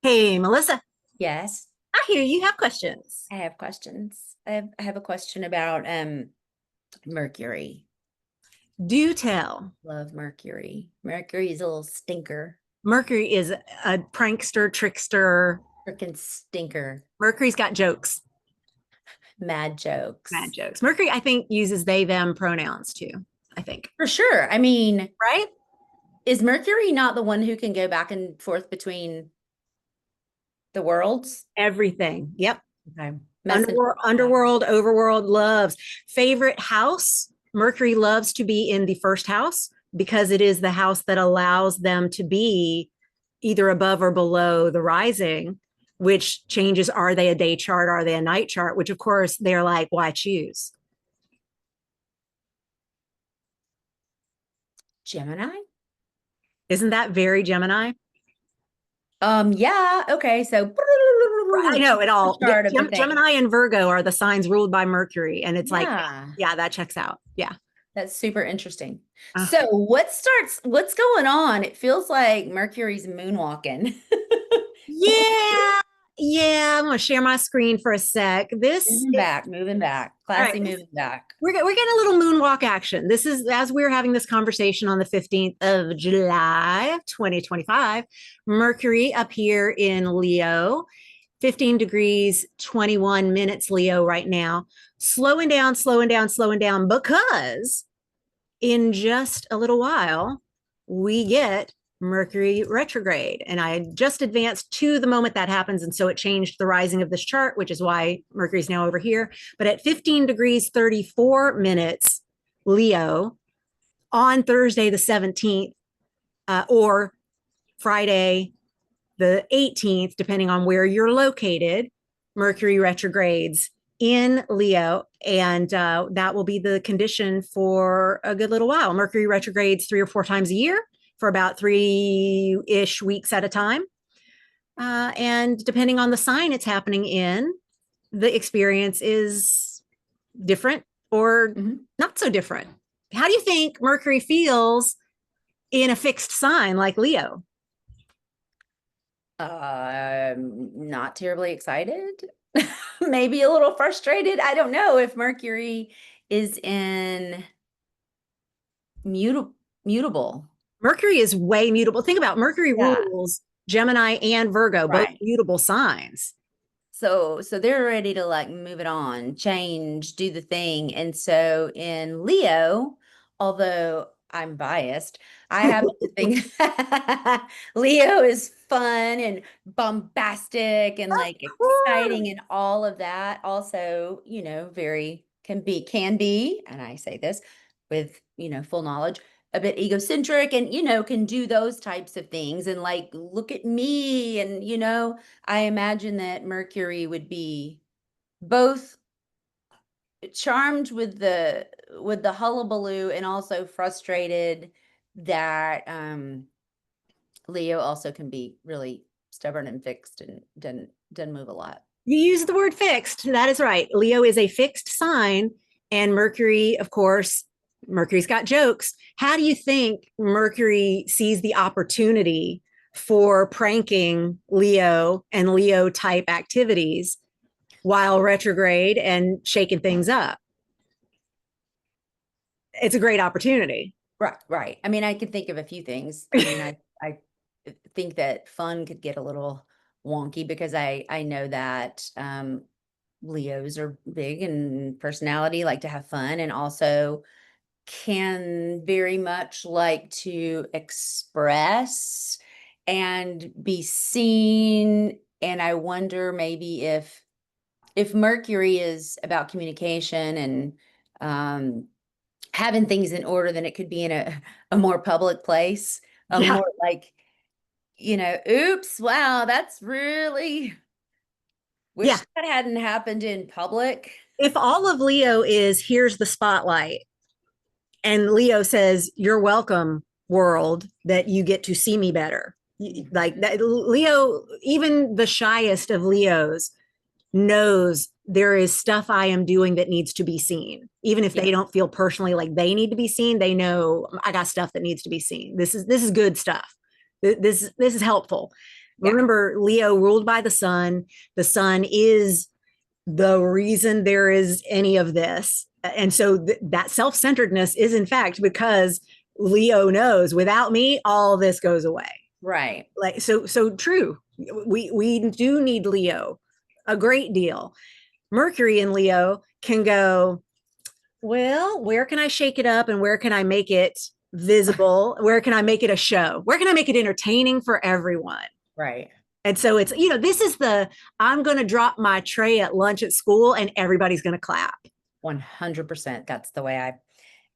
Hey, Melissa, Yes, I hear you have questions. I have questions. I have a question about Mercury. Do tell. Love Mercury. Mercury is a little stinker. Mercury is a prankster, trickster. Freaking stinker. Mercury's got jokes, Mad mad jokes. jokes. Mercury, I think, uses they, them pronouns too, I think. For sure. I mean, Right? is Mercury not the one who can go back and forth between the worlds? Everything. Yep. Okay. Messenger. Underworld, overworld loves. Favorite house? Mercury loves to be in the first house because it is the house that allows them to be either above or below the rising, which changes, are they a day chart? Are they a night chart? Which, of course, they're like, why choose? Gemini? Isn't that very Gemini? Yeah. Okay. So I know it all. chart of the thing. Gemini and Virgo are the signs ruled by Mercury. And it's like, Yeah. yeah, that checks out. Yeah. That's super interesting. Uh, So what's going on? It feels like Mercury's moonwalking. yeah. Yeah. I'm going to share my screen for a sec. This is, Moving back, all right. classy moving back. We're getting a little moonwalk action. This is as we're having this conversation on the 15th of July, 2025. Mercury up here in Leo, 15 degrees, 21 minutes Leo right now. Slowing down, slowing down, slowing down because in just a little while, we get Mercury retrograde. And I just advanced to the moment that happens. And so it changed the rising of this chart, which is why Mercury's now over here. But at 15 degrees, 34 minutes, Leo, on Thursday, the 17th, or Friday, the 18th, depending on where you're located, Mercury retrogrades in Leo, and that will be the condition for a good little while. Mercury retrogrades 3 or 4 times a year for about 3-ish weeks at a time. And depending on the sign it's happening in, the experience is different or Mhm. not so different. How do you think Mercury feels in a fixed sign like Leo? Not terribly excited. Maybe a little frustrated. I don't know if Mercury is in mutable. Mercury is way mutable. Think about Mercury Yeah, rules Gemini and Virgo, both right. mutable signs. So they're ready to like move it on, change, do the thing. And so in Leo, although I'm biased, I happen to think Leo is fun and bombastic and like exciting and all of that. Also, very can be, and I say this with, full knowledge, a bit egocentric and, can do those types of things and like, look at me and, I imagine that Mercury would be both charmed with the hullabaloo and also frustrated that Leo also can be really stubborn and fixed and doesn't move a lot. You use the word fixed. That is right. Leo is a fixed sign, and Mercury, of course, Mercury's got jokes. How do you think Mercury sees the opportunity for pranking Leo and Leo type activities while retrograde and shaking things up? It's a great opportunity. Right, right. I mean, I can think of a few things. I mean, I think that fun could get a little wonky because I know that Leos are big in personality, like to have fun, and also can very much like to express and be seen. And I wonder maybe if Mercury is about communication and having things in order, then it could be in a more public place, a Yeah. more like, oops, wow, that's really Yeah. wish that hadn't happened in public. If all of Leo is here's the spotlight, and Leo says, "You're welcome, world, that you get to see me better." Like that, Leo, even the shyest of Leos knows there is stuff I am doing that needs to be seen. Even if Yeah. they don't feel personally like they need to be seen, they know I got stuff that needs to be seen. This is good stuff. This is helpful. Yeah. Remember, Leo ruled by the sun. The sun is the reason there is any of this. And so that self-centeredness is in fact because Leo knows without me, all this goes away. Right. Like, so true. We do need Leo a great deal. Mercury in Leo can go, well, where can I shake it up and where can I make it visible? Where can I make it a show? Where can I make it entertaining for everyone? Right. And so it's, this is I'm going to drop my tray at lunch at school and everybody's going to clap. 100%. That's the way I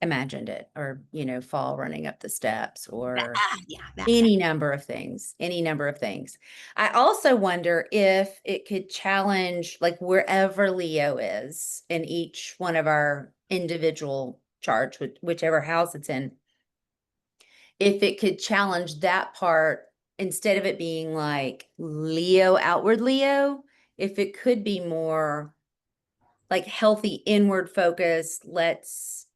imagined it, or, fall running up the steps, or Yeah, any number of things, I also wonder if it could challenge, like, wherever Leo is in each one of our individual charts, whichever house it's in, if it could challenge that part, instead of it being like Leo, outward Leo, if it could be more like healthy inward focus. Let's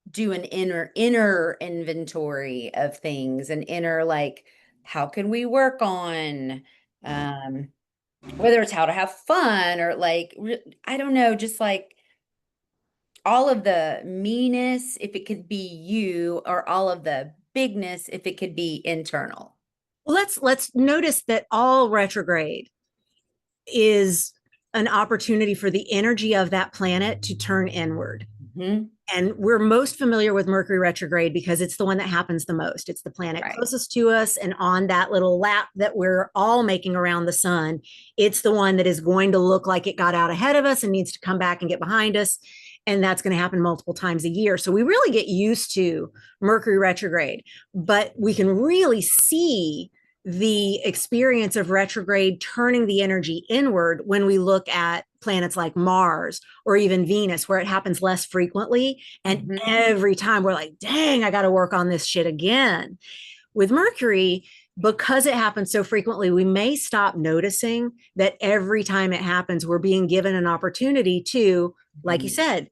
do an inner inventory of things, an inner, like, how can we work on, whether it's how to have fun, or like, I don't know, just like all of the meanness, if it could be you, or all of the bigness, if it could be internal. Well, let's notice that all retrograde is an opportunity for the energy of that planet to turn inward. Mm-hmm. And we're most familiar with Mercury retrograde because it's the one that happens the most. It's the planet Right. closest to us. And on that little lap that we're all making around the sun, it's the one that is going to look like it got out ahead of us and needs to come back and get behind us. And that's going to happen multiple times a year. So we really get used to Mercury retrograde, but we can really see the experience of retrograde turning the energy inward when we look at planets like Mars or even Venus, where it happens less frequently. And Mm-hmm. every time we're like, dang, I got to work on this shit again. With Mercury, because it happens so frequently, we may stop noticing that every time it happens, we're being given an opportunity to, like you said,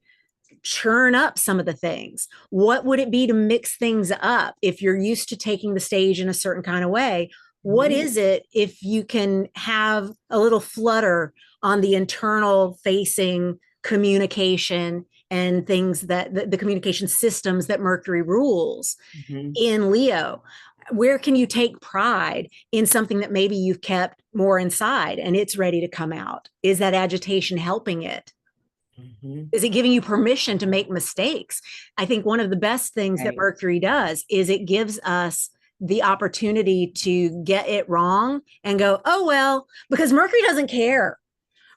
churn up some of the things. What would it be to mix things up if you're used to taking the stage in a certain kind of way? What is it if you can have a little flutter on the internal facing communication and things that the communication systems that Mercury rules in Leo? Where can you take pride in something that maybe you've kept more inside and it's ready to come out? Is that agitation helping it? Is it giving you permission to make mistakes? I think one of the best things that Mercury does is it gives us the opportunity to get it wrong and go, oh, well, because Mercury doesn't care.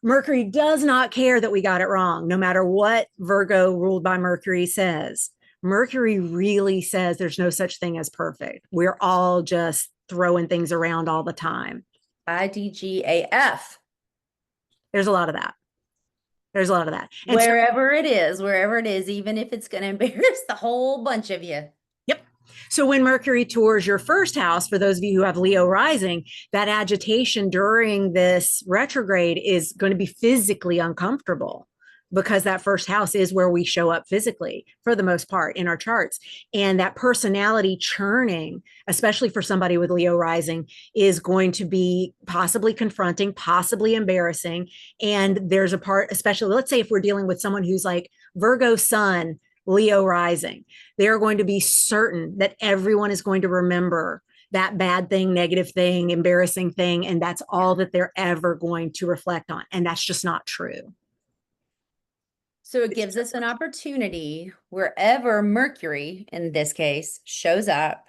Mercury does not care that we got it wrong, no matter what Virgo ruled by Mercury says. Mercury really says there's no such thing as perfect. We're all just throwing things around all the time. IDGAF. There's a lot of that. There's a lot of that. And wherever it is, even if it's going to embarrass the whole bunch of you. Yep. So when Mercury tours your first house, for those of you who have Leo rising, that agitation during this retrograde is going to be physically uncomfortable, because that first house is where we show up physically for the most part in our charts. And that personality churning, especially for somebody with Leo rising, is going to be possibly confronting, possibly embarrassing. And there's a part, especially, let's say if we're dealing with someone who's like Virgo sun, Leo rising, they're going to be certain that everyone is going to remember that bad thing, negative thing, embarrassing thing. And that's all that they're ever going to reflect on. And that's just not true. So it gives us an opportunity wherever Mercury, in this case, shows up.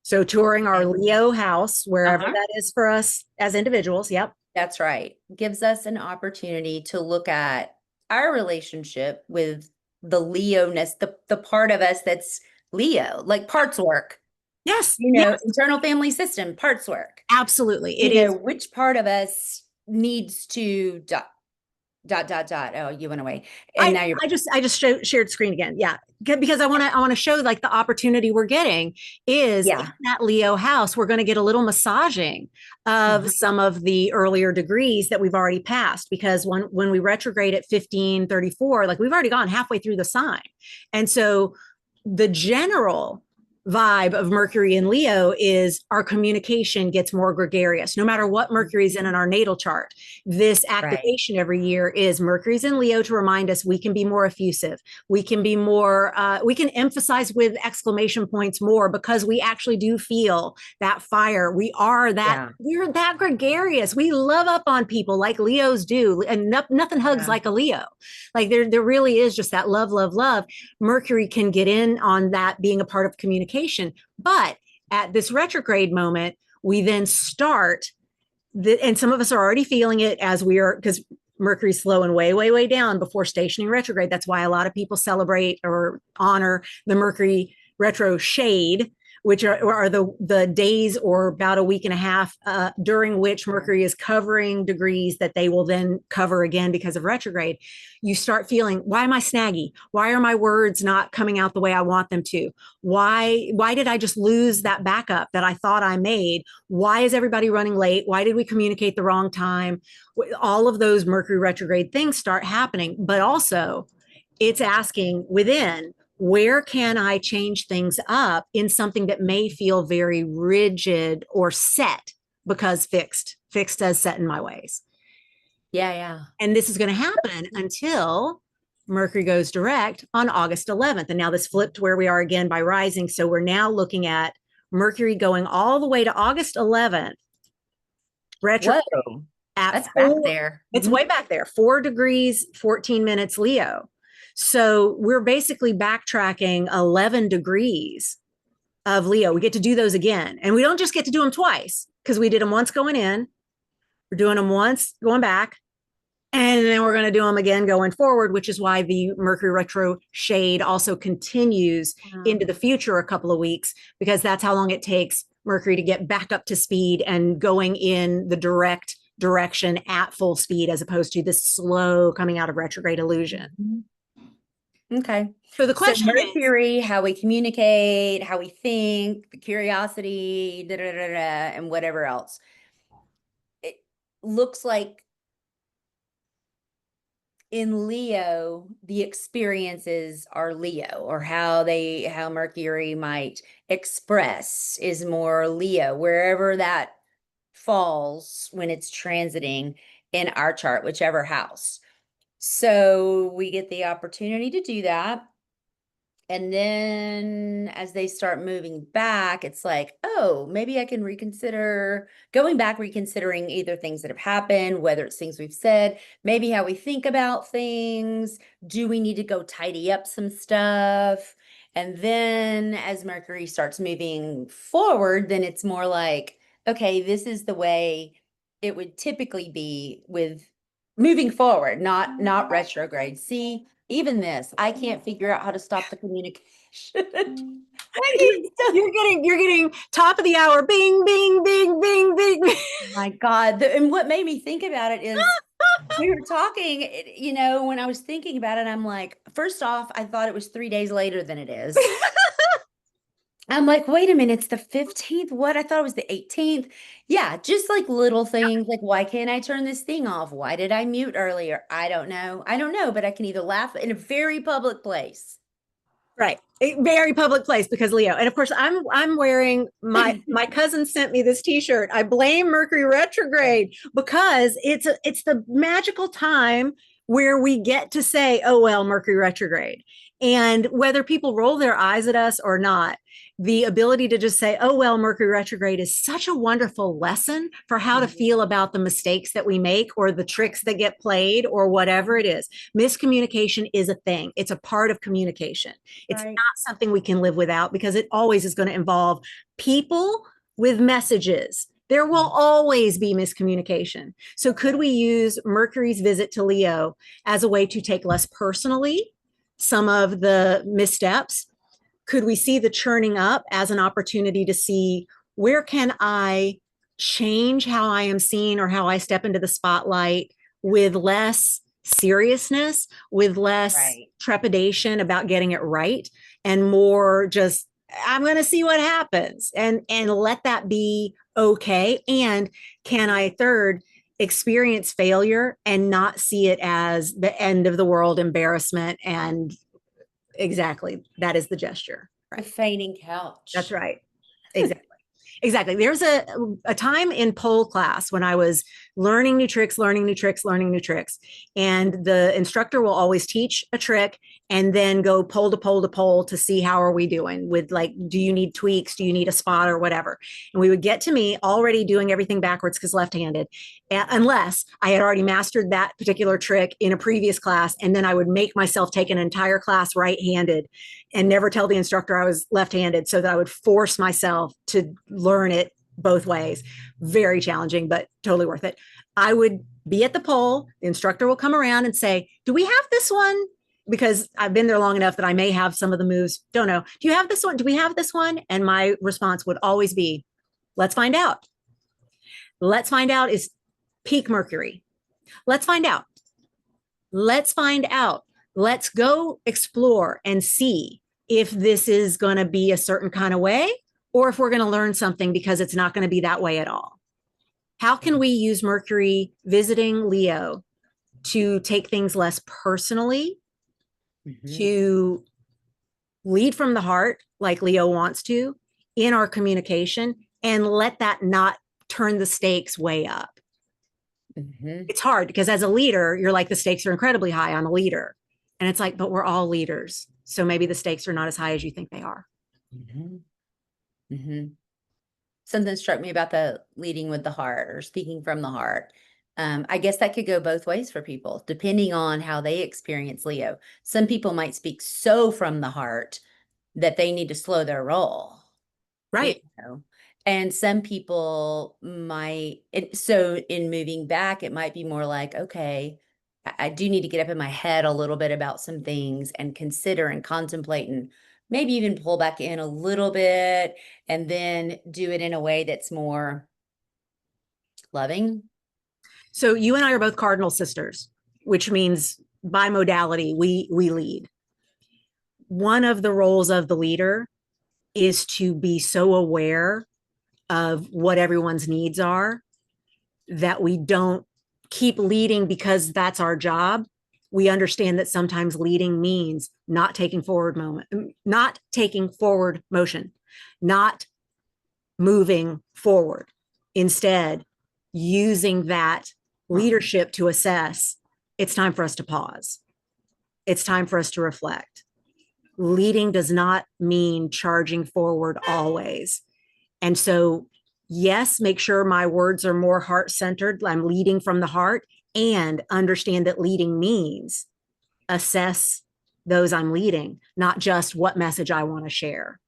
So touring our Leo house, wherever that is for us as individuals. Yep. That's right. Gives us an opportunity to look at our relationship with the Leo-ness, the part of us that's Leo, like parts work. Yes. Internal family system, parts work. Absolutely. It is. Which part of us needs to Oh, you went away. And now you're. I just shared screen again. Yeah, because I want to show like the opportunity we're getting is in that Leo house. We're going to get a little massaging of some of the earlier degrees that we've already passed, because when we retrograde at 1534, like we've already gone halfway through the sign, and so the general vibe of Mercury in Leo is our communication gets more gregarious. No matter what Mercury's in our natal chart, this Right. activation every year is Mercury's in Leo to remind us we can be more effusive. We can be more, we can emphasize with exclamation points more because we actually do feel that fire. Yeah. We're that gregarious. We love up on people like Leos do, and nothing hugs Yeah. like a Leo. Like there really is just that love, love, love. Mercury can get in on that being a part of communication. But at this retrograde moment, we then start, and some of us are already feeling it as we are, because Mercury's slowing way, way, way down before stationing retrograde. That's why a lot of people celebrate or honor the Mercury retro shade, which are the days or about a week and a half during which Mercury is covering degrees that they will then cover again because of retrograde. You start feeling, why am I snaggy? Why are my words not coming out the way I want them to? Why did I just lose that backup that I thought I made? Why is everybody running late? Why did we communicate the wrong time? All of those Mercury retrograde things start happening, but also it's asking within, where can I change things up in something that may feel very rigid or set because fixed as set in my ways. Yeah. Yeah. And this is going to happen until Mercury goes direct on August 11th. And now this flipped where we are again by rising. So we're now looking at Mercury going all the way to August 11th, retrograde Whoa. at That's back four. there. It's way back there, 4 degrees, 14 minutes Leo. So we're basically backtracking 11 degrees of Leo. We get to do those again. And we don't just get to do them twice because we did them once going in, we're doing them once going back, and then we're going to do them again going forward, which is why the Mercury retro shade also continues into the future a couple of weeks, because that's how long it takes Mercury to get back up to speed and going in the direct direction at full speed, as opposed to this slow coming out of retrograde illusion. Okay. So the So question is, Mercury, how we communicate, how we think, the curiosity, da, da, da, da, and whatever else. It looks like in Leo, the experiences are Leo, or how Mercury might express is more Leo, wherever that falls when it's transiting in our chart, whichever house. So we get the opportunity to do that. And then as they start moving back, it's like, oh, maybe I can reconsider going back, reconsidering either things that have happened, whether it's things we've said, maybe how we think about things. Do we need to go tidy up some stuff? And then as Mercury starts moving forward, then it's more like, okay, this is the way it would typically be with moving forward, not retrograde. See, even this, I can't figure out how to stop the communication. you're getting top of the hour, bing, bing, bing, bing, bing. My God. And what made me think about it is we were talking, when I was thinking about it, I'm like, first off, I thought it was 3 days later than it is. I'm like, wait a minute, it's the 15th. What? I thought it was the 18th. Yeah, just like little things like, why can't I turn this thing off? Why did I mute earlier? I don't know. I don't know, but I can either laugh in a very public place. Right. A very public place because Leo. And of course I'm wearing my cousin sent me this t-shirt. I blame Mercury retrograde because it's the magical time where we get to say, oh well, Mercury retrograde. And whether people roll their eyes at us or not, the ability to just say, oh well, Mercury retrograde is such a wonderful lesson for how to feel about the mistakes that we make or the tricks that get played or whatever it is. Miscommunication is a thing. It's a part of communication. It's Right. not something we can live without because it always is going to involve people with messages. There will always be miscommunication. So, could we use Mercury's visit to Leo as a way to take less personally some of the missteps? Could we see the churning up as an opportunity to see where can I change how I am seen or how I step into the spotlight with less seriousness, with less Right. trepidation about getting it right, and more just I'm going to see what happens and let that be okay. And can I third experience failure and not see it as the end of the world embarrassment? And exactly, that is the gesture. The fainting couch. That's right. Exactly. Exactly. There's a time in pole class when I was learning new tricks, and the instructor will always teach a trick and then go pole to pole to pole to see how are we doing with, like, do you need tweaks? Do you need a spot or whatever? And we would get to me already doing everything backwards because left-handed, unless I had already mastered that particular trick in a previous class. And then I would make myself take an entire class right-handed and never tell the instructor I was left-handed so that I would force myself to learn it both ways. Very challenging, but totally worth it. I would be at the pole. The instructor will come around and say, do we have this one? Because I've been there long enough that I may have some of the moves. Don't know. Do you have this one? Do we have this one? And my response would always be, let's find out. Let's find out is peak Mercury. Let's find out. Let's find out. Let's go explore and see if this is going to be a certain kind of way, or if we're going to learn something because it's not going to be that way at all. How can we use Mercury visiting Leo to take things less personally, to lead from the heart like Leo wants to in our communication, and let that not turn the stakes way up? It's hard because as a leader, you're like, the stakes are incredibly high on a leader. And it's like, but we're all leaders. So maybe the stakes are not as high as you think they are. Something struck me about the leading with the heart or speaking from the heart. I guess that could go both ways for people, depending on how they experience Leo. Some people might speak so from the heart that they need to slow their roll. Right. You know? And some people might, so in moving back, it might be more like, okay, I do need to get up in my head a little bit about some things and consider and contemplate and maybe even pull back in a little bit and then do it in a way that's more loving. So you and I are both cardinal sisters, which means by modality, we lead. One of the roles of the leader is to be so aware of what everyone's needs are that we don't keep leading because that's our job. We understand that sometimes leading means not taking forward motion, not moving forward. Instead, using that leadership to assess, it's time for us to pause. It's time for us to reflect. Leading does not mean charging forward always. And so, yes, make sure my words are more heart-centered. I'm leading from the heart, and understand that leading means assess those I'm leading, not just what message I want to share.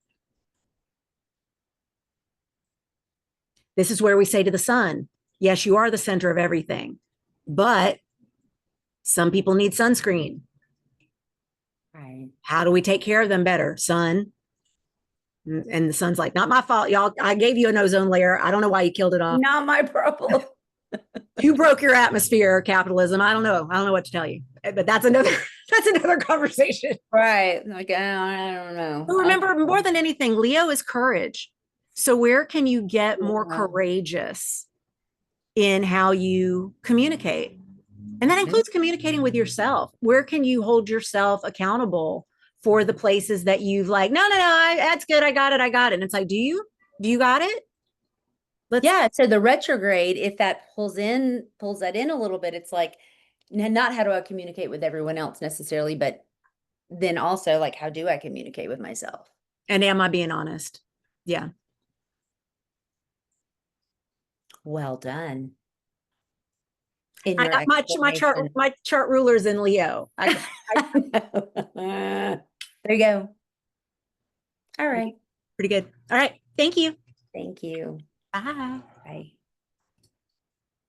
This is where we say to the sun, yes, you are the center of everything, but some people need sunscreen. Right. How do we take care of them better? Sun. And the sun's like, not my fault, y'all. I gave you an ozone layer. I don't know why you killed it off. Not my problem. You broke your atmosphere, capitalism. I don't know what to tell you. But that's another conversation. Right. Like, I don't know. But remember, more than anything, Leo is courage. So where can you get more courageous in how you communicate? And that includes communicating with yourself. Where can you hold yourself accountable for the places that you've like, no, that's good. I got it. And it's like, do you got it? So the retrograde, if that pulls that in a little bit, it's like, not how do I communicate with everyone else necessarily, but then also like, how do I communicate with myself? And am I being honest? Yeah. Well done. My chart ruler's in Leo. There you go. All right. Pretty good. All right. Thank you. Thank you. Bye. Bye.